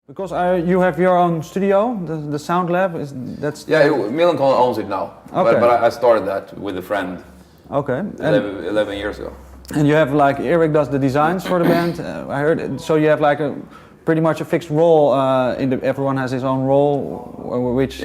Because you have your own studio, the Soundlab. Yeah, Millencolin owns it now. Okay. But I started that with a friend. Okay. 11 years ago. And you have like Eric does the designs for the band. I heard. So you have like pretty much a fixed role. Everyone has his own role, which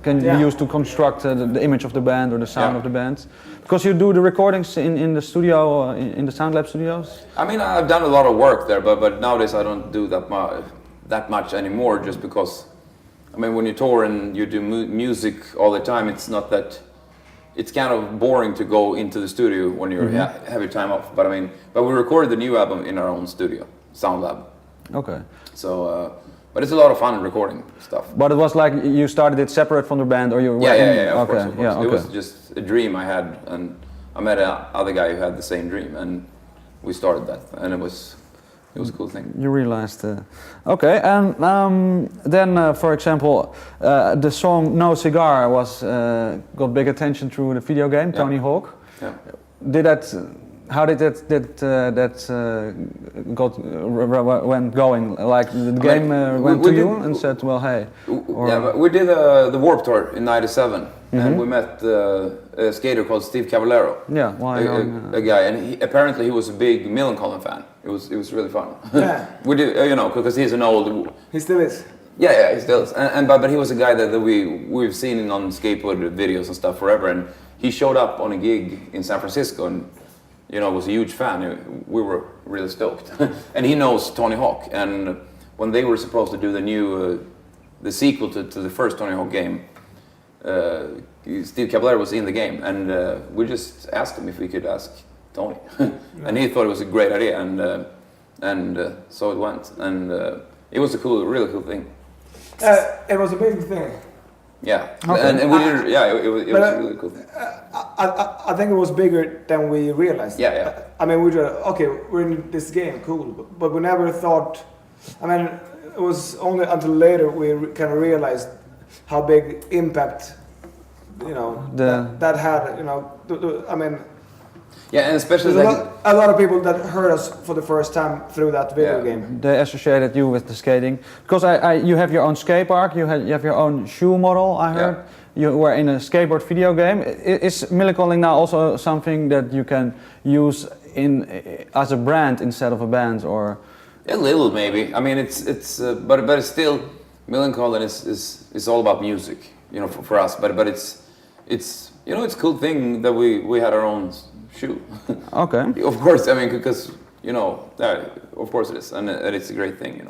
can be used to construct the image of the band or the sound of the band. Because you do the recordings in the studio, in the Soundlab studios. I mean, I've done a lot of work there, but nowadays I don't do that much anymore. Just because, I mean, when you tour and you do music all the time, it's not that. It's kind of boring to go into the studio when you have your time off. But I mean, we recorded the new album in our own studio, Soundlab. Okay. So, but it's a lot of fun recording stuff. But it was like you started it separate from the band, or you? Yeah, of course. Yeah, okay. It was just a dream I had, and I met another guy who had the same dream, and we started that, and it was a cool thing. You realized, okay, and then, for example, the song "No Cigar" got big attention through the video game Tony Hawk. Yeah. How did that went going? Like the game went to you and said, "Well, hey." But we did the Warp Tour in '97, and we met a skater called Steve Caballero. Yeah, a guy, and apparently he was a big Millencolin fan. It was really fun. Yeah. We did, because he's an old. He still is. Yeah, he still is. But he was a guy that we've seen on skateboard videos and stuff forever, and he showed up on a gig in San Francisco and. Was a huge fan. We were really stoked, and he knows Tony Hawk. And when they were supposed to do the sequel to the first Tony Hawk game, Steve Caballero was in the game, and we just asked him if we could ask Tony, and he thought it was a great idea, and so it went, and it was a really cool thing. It was a big thing. Yeah, okay. and we did. Yeah, it was a really cool thing. I think it was bigger than we realized. Yeah. I mean, we're in this game, cool, but we never thought. I mean, it was only until later we kind of realized how big impact, that had. I mean. Yeah, and especially a lot of people that heard us for the first time through that video game. They associated you with the skating because you have your own skate park, you have your own shoe model. I heard you were in a skateboard video game. Is Millencolin now also something that you can use as a brand instead of a band, or? A little maybe. I mean, but it's still Millencolin is all about music, for us. But it's a cool thing that we had our own shoe. Okay. Of course, I mean, because of course it is, and it's a great thing,